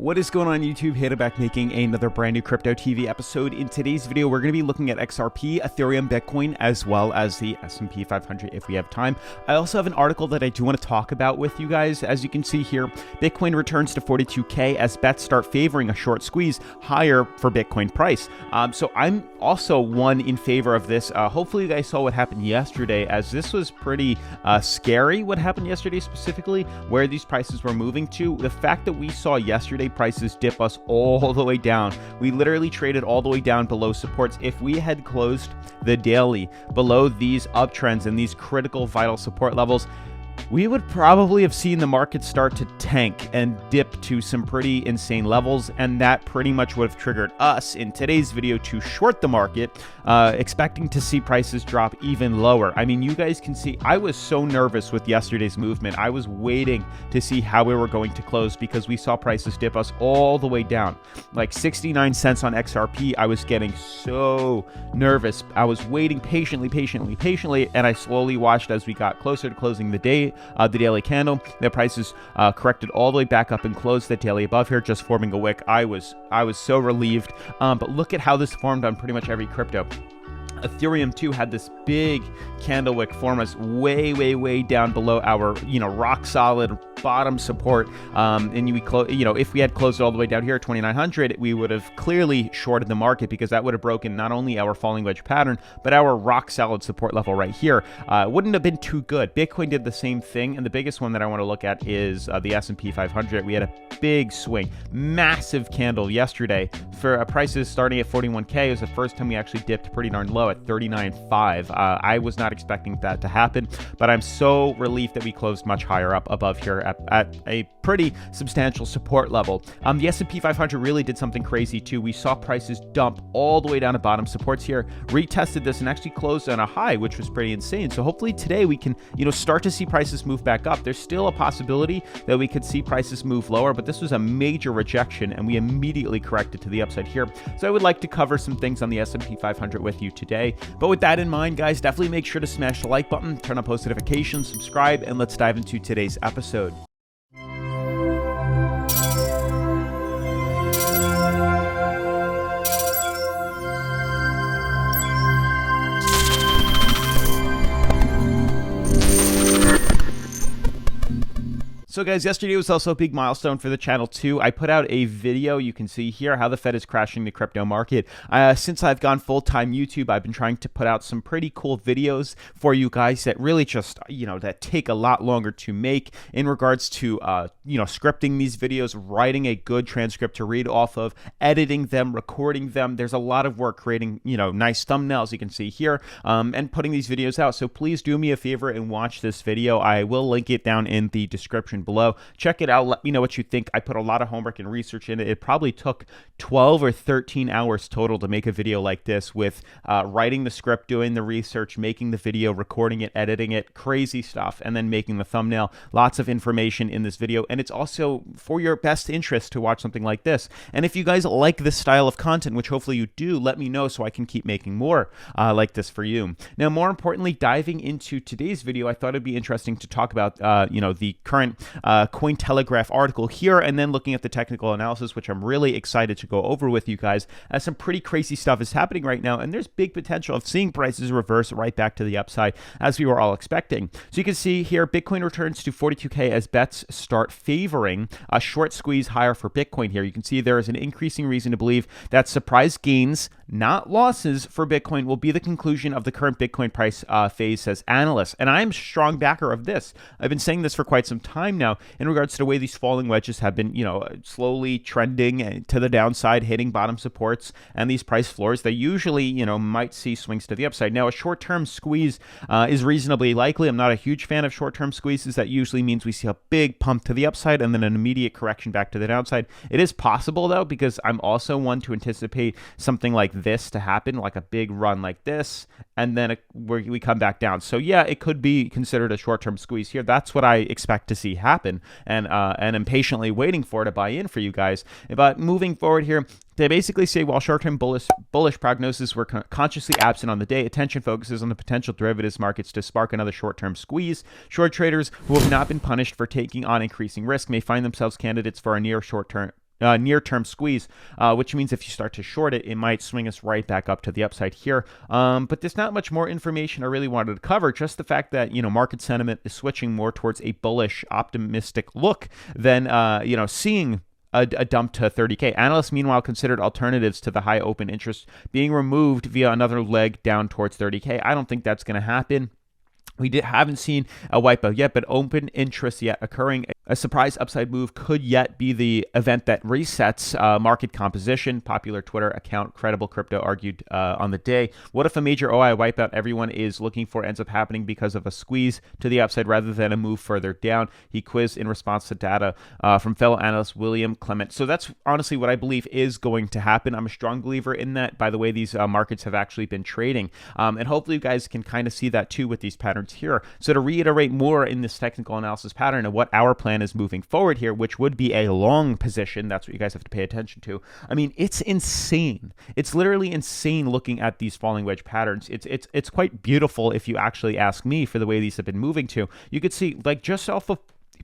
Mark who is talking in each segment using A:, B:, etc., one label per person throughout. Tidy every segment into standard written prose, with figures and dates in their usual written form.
A: What is going on YouTube? Hannah back making another brand new Crypto TV episode. In today's video, we're going to be looking at XRP, Ethereum, Bitcoin, as well as the S&P 500 if we have time. I also have an article that I do want to talk about with you guys. As you can see here, Bitcoin returns to 42K as bets start favoring a short squeeze higher for Bitcoin price. So I'm also one in favor of this. Hopefully you guys saw what happened yesterday, as this was pretty scary what happened yesterday, specifically where these prices were moving to. The fact that we saw yesterday prices dip us all the way down. We literally traded all the way down below supports. If we had closed the daily below these uptrends and these critical vital support levels, we would probably have seen the market start to tank and dip to some pretty insane levels, and that pretty much would have triggered us in today's video to short the market, expecting to see prices drop even lower. I mean, you guys can see I was so nervous with yesterday's movement. I was waiting to see how we were going to close because we saw prices dip us all the way down, like 69 cents on XRP. I was getting so nervous. I was waiting patiently, and I slowly watched as we got closer to closing the day. The daily candle, the prices corrected all the way back up and closed the daily above here, just forming a wick. I was so relieved. But look at how this formed on pretty much every crypto. Ethereum too had this big candle wick form us way down below our rock solid bottom support, and if we had closed all the way down here at 2900, we would have clearly shorted the market because that would have broken not only our falling wedge pattern but our rock solid support level right here. Wouldn't have been too good. Bitcoin did the same thing, and the biggest one that I want to look at is the S&P 500. We had a big swing, massive candle yesterday for prices starting at 41K. It was the first time we actually dipped pretty darn low at 39.5. I was not expecting that to happen, but I'm so relieved that we closed much higher up above here at a pretty substantial support level. The S&P 500 really did something crazy too. We saw prices dump all the way down to bottom supports here, retested this, and actually closed on a high, which was pretty insane. So hopefully today we can start to see prices move back up. There's still a possibility that we could see prices move lower, but this was a major rejection and we immediately corrected to the upside here. So I would like to cover some things on the S&P 500 with you today. But with that in mind, guys, definitely make sure to smash the like button, turn on post notifications, subscribe, and let's dive into today's episode. So guys, yesterday was also a big milestone for the channel too. I put out a video, you can see here how the Fed is crashing the crypto market. Since I've gone full-time YouTube, I've been trying to put out some pretty cool videos for you guys that really just, that take a lot longer to make in regards to, scripting these videos, writing a good transcript to read off of, editing them, recording them. There's a lot of work creating, nice thumbnails you can see here, and putting these videos out. So please do me a favor and watch this video. I will link it down in the description below. Check it out. Let me know what you think. I put a lot of homework and research in it. It probably took 12 or 13 hours total to make a video like this, with writing the script, doing the research, making the video, recording it, editing it, crazy stuff, and then making the thumbnail. Lots of information in this video, and it's also for your best interest to watch something like this. And if you guys like this style of content, which hopefully you do, let me know so I can keep making more like this for you. Now, more importantly, diving into today's video, I thought it'd be interesting to talk about the current Cointelegraph article here, and then looking at the technical analysis, which I'm really excited to go over with you guys, as some pretty crazy stuff is happening right now, and there's big potential of seeing prices reverse right back to the upside as we were all expecting. So you can see here, Bitcoin returns to 42K as bets start favoring a short squeeze higher for Bitcoin here. You can see there is an increasing reason to believe that surprise gains, not losses, for Bitcoin will be the conclusion of the current Bitcoin price phase, says Analysts. And I'm a strong backer of this. I've been saying this for quite some time now in regards to the way these falling wedges have been, slowly trending to the downside, hitting bottom supports and these price floors. They usually, might see swings to the upside. Now, a short-term squeeze is reasonably likely. I'm not a huge fan of short-term squeezes. That usually means we see a big pump to the upside and then an immediate correction back to the downside. It is possible, though, because I'm also one to anticipate something like this to happen, like a big run like this, and then we come back down. So yeah, it could be considered a short-term squeeze here. That's what I expect to see happen, and I'm patiently waiting for it to buy in for you guys. But moving forward here, they basically say while short-term bullish prognosis were consciously absent on the day, attention focuses on the potential derivatives markets to spark another short-term squeeze. Short traders who have not been punished for taking on increasing risk may find themselves candidates for a near short-term near-term squeeze, which means if you start to short it, it might swing us right back up to the upside here. But there's not much more information I really wanted to cover. Just the fact that, market sentiment is switching more towards a bullish, optimistic look than, seeing a dump to 30K. Analysts, meanwhile, considered alternatives to the high open interest being removed via another leg down towards 30K. I don't think that's going to happen. We haven't seen a wipeout yet, but open interest yet occurring. A surprise upside move could yet be the event that resets market composition. Popular Twitter account Credible Crypto argued on the day, what if a major OI wipeout everyone is looking for ends up happening because of a squeeze to the upside rather than a move further down? He quizzed in response to data from fellow analyst William Clement. So that's honestly what I believe is going to happen. I'm a strong believer in that, by the way these markets have actually been trading. And hopefully you guys can kind of see that too with these patterns here. So to reiterate more in this technical analysis pattern of what our plan is moving forward here, which would be a long position, that's what you guys have to pay attention to. I mean, it's insane. It's literally insane looking at these falling wedge patterns. It's quite beautiful if you actually ask me for the way these have been moving to. You could see like just off of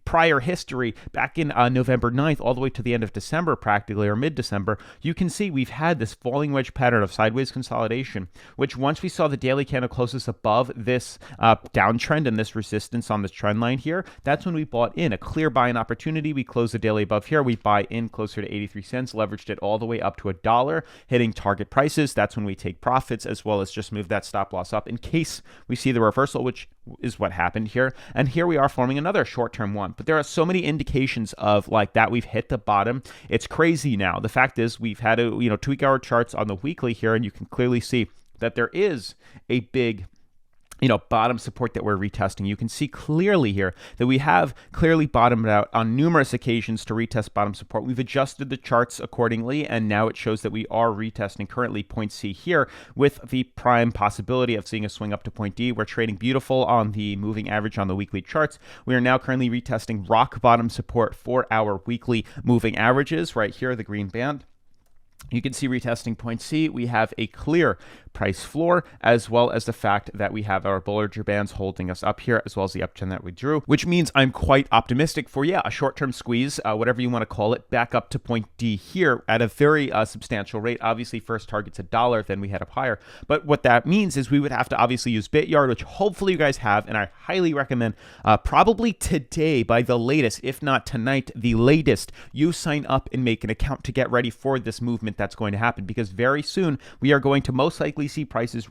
A: prior history back in November 9th all the way to the end of December practically, or mid-December, you can see we've had this falling wedge pattern of sideways consolidation, which once we saw the daily candle closest above this downtrend and this resistance on this trend line here, that's when we bought in a clear buying opportunity. We closed the daily above here. We buy in closer to 83 cents, leveraged it all the way up to $1, hitting target prices. That's when we take profits, as well as just move that stop loss up in case we see the reversal, which is what happened here. And here we are forming another short-term one. But there are so many indications of like that we've hit the bottom. It's crazy now. The fact is we've had to, tweak our charts on the weekly here, and you can clearly see that there is a big bottom support that we're retesting. You can see clearly here that we have clearly bottomed out on numerous occasions to retest bottom support. We've adjusted the charts accordingly, and now it shows that we are retesting currently point C here with the prime possibility of seeing a swing up to point D. We're trading beautiful on the moving average on the weekly charts. We are now currently retesting rock bottom support for our weekly moving averages right here, the green band. You can see retesting point C. We have a clear price floor, as well as the fact that we have our Bollinger Bands holding us up here, as well as the uptrend that we drew, which means I'm quite optimistic for, a short-term squeeze, whatever you want to call it, back up to point D here at a very substantial rate. Obviously, first target's $1, then we head up higher. But what that means is we would have to obviously use BitYard, which hopefully you guys have, and I highly recommend probably today by the latest, if not tonight, the latest, you sign up and make an account to get ready for this movement that's going to happen, because very soon we are going to most likely see prices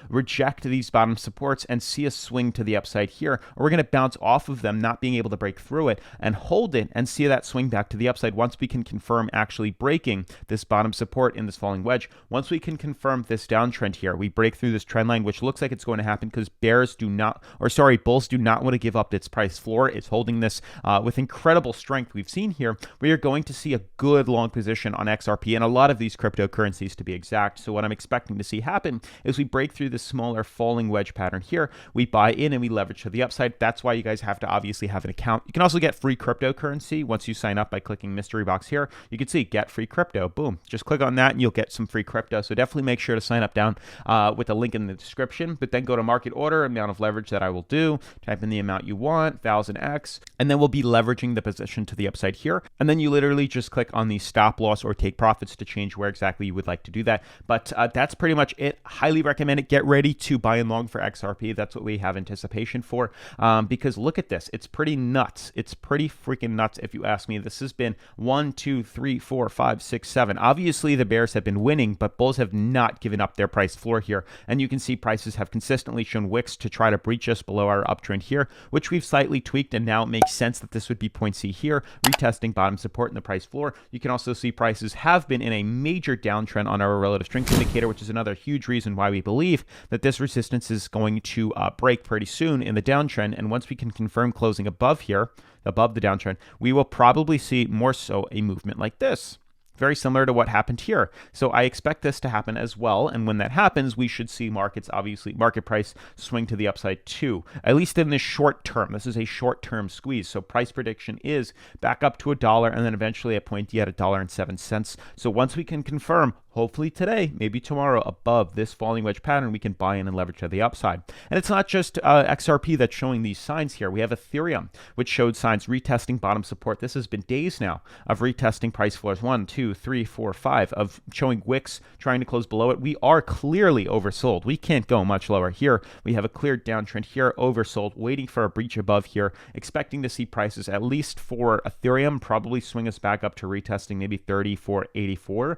A: reject these bottom supports and see a swing to the upside here, or we're going to bounce off of them, not being able to break through it, and hold it and see that swing back to the upside once we can confirm actually breaking this bottom support in this falling wedge. Once we can confirm this downtrend here, we break through this trend line, which looks like it's going to happen because bulls do not want to give up its price floor. It's holding this with incredible strength we've seen here. We are going to see a good long position on XRP and a lot of these cryptocurrencies to be exact. So what I'm expecting to see happen is we break through this smaller falling wedge pattern here. We buy in and we leverage to the upside. That's why you guys have to obviously have an account. You can also get free cryptocurrency once you sign up by clicking mystery box here. You can see get free crypto. Boom. Just click on that and you'll get some free crypto. So definitely make sure to sign up down with a link in the description, but then go to market order, amount of leverage that I will do, type in the amount you want, 1000x, and then we'll be leveraging the position to the upside here. And then you literally just click on the stop loss or take profits to change where exactly you would like to do that. But that's pretty much it. Highly recommend it. Get ready to buy and long for XRP. That's what we have anticipation for, because look at this. It's pretty nuts. It's pretty freaking nuts if you ask me. This has been 1, 2, 3, 4, 5, 6, 7. Obviously the bears have been winning, but bulls have not given up their price floor here. And you can see prices have consistently shown wicks to try to breach us below our uptrend here, which we've slightly tweaked, and now it makes sense that this would be point C here, retesting bottom support in the price floor. You can also see prices have been in a major downtrend on our relative strength indicator, which is another huge reason why we believe that this resistance is going to break pretty soon in the downtrend. And once we can confirm closing above here, above the downtrend, we will probably see more so a movement like this. very similar to what happened here. So I expect this to happen as well. And when that happens, we should see markets, obviously, market price swing to the upside too, at least in the short term. This is a short-term squeeze. So price prediction is back up to $1 and then eventually at point D at $1.07. So once we can confirm, hopefully today, maybe tomorrow, above this falling wedge pattern, we can buy in and leverage to the upside. And it's not just XRP that's showing these signs here. We have Ethereum, which showed signs retesting bottom support. This has been days now of retesting price floors 1, 2, 3, 4, 5, of showing wicks trying to close below it. We are clearly oversold. We can't go much lower here. We have a clear downtrend here, oversold, waiting for a breach above here, expecting to see prices, at least for Ethereum, probably swing us back up to retesting maybe 34.84.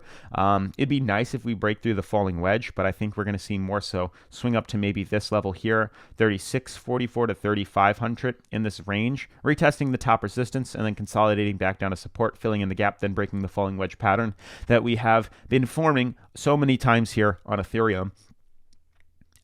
A: It'd be nice if we break through the falling wedge, but I think we're going to see more so swing up to maybe this level here, 3644 to 3500 in this range, retesting the top resistance and then consolidating back down to support, filling in the gap, then breaking the falling wedge pattern that we have been forming so many times here on Ethereum.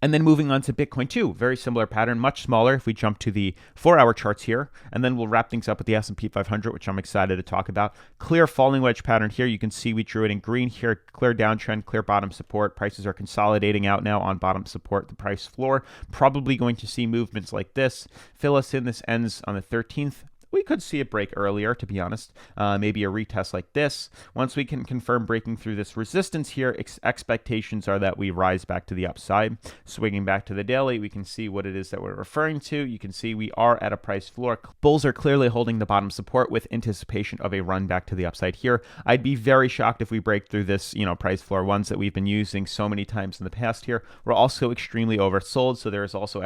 A: And then moving on to Bitcoin too, very similar pattern, much smaller if we jump to the 4-hour charts here. And then we'll wrap things up with the S&P 500, which I'm excited to talk about. Clear falling wedge pattern here. You can see we drew it in green here, clear downtrend, clear bottom support. Prices are consolidating out now on bottom support, the price floor. Probably going to see movements like this. Fill us in, this ends on the 13th. We could see a break earlier, to be honest, maybe a retest like this. Once we can confirm breaking through this resistance here, expectations are that we rise back to the upside. Swinging back to the daily, we can see what it is that we're referring to. You can see we are at a price floor. Bulls are clearly holding the bottom support with anticipation of a run back to the upside here. I'd be very shocked if we break through this, price floor ones that we've been using so many times in the past here. We're also extremely oversold, so there is also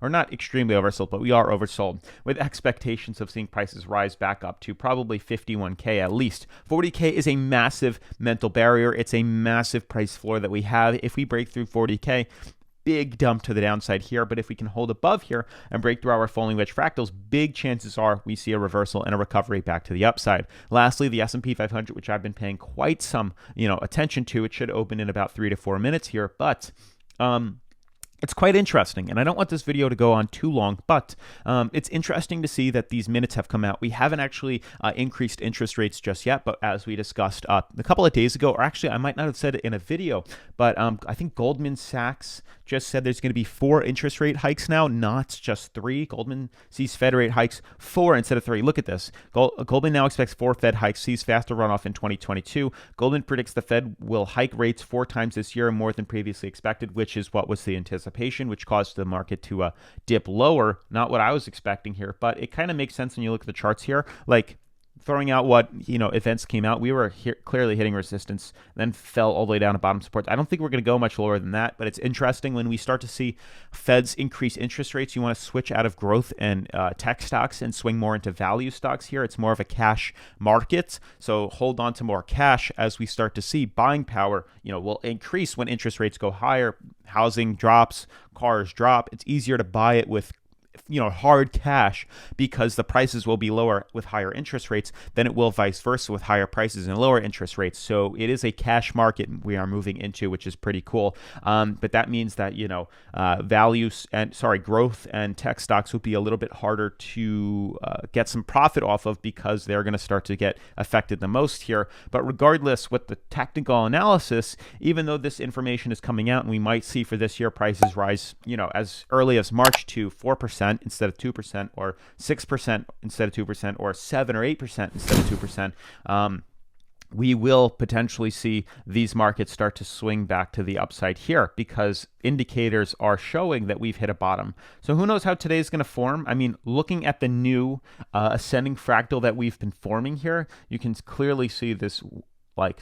A: or not extremely oversold, but we are oversold with expectations of seeing prices rise back up to probably 51K at least. 40K is a massive mental barrier. It's a massive price floor that we have. If we break through 40K, big dump to the downside here, but if we can hold above here and break through our falling wedge fractals, big chances are we see a reversal and a recovery back to the upside. Lastly, the S&P 500, which I've been paying quite some, attention to. It should open in about 3 to 4 minutes here, but it's quite interesting, and I don't want this video to go on too long, but it's interesting to see that these minutes have come out. We haven't actually increased interest rates just yet, but as we discussed a couple of days ago, or actually I might not have said it in a video, but I think Goldman Sachs just said there's going to be 4 interest rate hikes now, not just 3. Goldman sees Fed rate hikes 4 instead of 3. Look at this. Goldman now expects 4 Fed hikes, sees faster runoff in 2022. Goldman predicts the Fed will hike rates 4 times this year, more than previously expected, which is what was the anticipation, which caused the market to dip lower. Not what I was expecting here, but it kind of makes sense when you look at the charts here. Like, throwing out what events came out, we were clearly hitting resistance, then fell all the way down to bottom support. I don't think we're going to go much lower than that, but it's interesting when we start to see Feds increase interest rates. You want to switch out of growth and tech stocks and swing more into value stocks here. It's more of a cash market, so hold on to more cash as we start to see buying power will increase when interest rates go higher. Housing drops, cars drop. It's easier to buy it with hard cash because the prices will be lower with higher interest rates than it will vice versa with higher prices and lower interest rates. So it is a cash market we are moving into, which is pretty cool. But that means that, growth and tech stocks will be a little bit harder to get some profit off of because they're going to start to get affected the most here. But regardless, with the technical analysis, even though this information is coming out and we might see for this year prices rise, as early as March to 4%, instead of 2%, or 6% instead of 2%, or 7 or 8% instead of 2%, we will potentially see these markets start to swing back to the upside here because indicators are showing that we've hit a bottom. So who knows how today is going to form? I mean, looking at the new ascending fractal that we've been forming here, you can clearly see this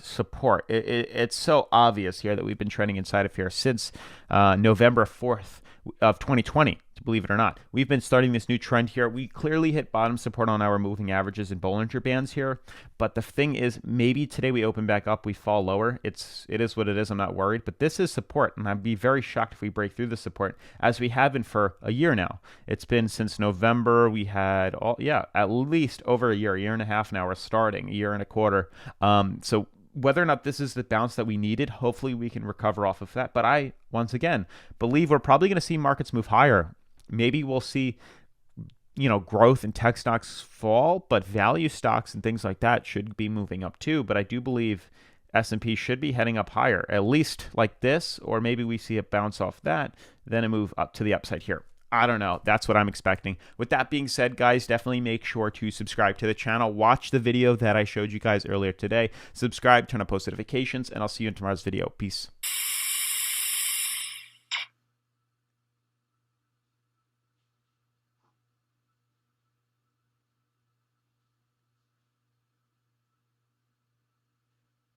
A: support. It's so obvious here that we've been trending inside of here since November 4th of 2020, believe it or not. We've been starting this new trend here. We clearly hit bottom support on our moving averages and Bollinger Bands here, but the thing is, maybe today we open back up, we fall lower. It is what it is. I'm not worried, but this is support, and I'd be very shocked if we break through the support, as we have been for a year now. It's been since November. We had at least over a year and a half now. We're starting a year and a quarter. So whether or not this is the bounce that we needed, hopefully we can recover off of that. But I, once again, believe we're probably going to see markets move higher. Maybe we'll see growth and tech stocks fall, but value stocks and things like that should be moving up too. But I do believe S&P should be heading up higher, at least like this, or maybe we see a bounce off that, then a move up to the upside here. I don't know. That's what I'm expecting. With that being said, guys, definitely make sure to subscribe to the channel. Watch the video that I showed you guys earlier today. Subscribe, turn on post notifications, and I'll see you in tomorrow's video. Peace.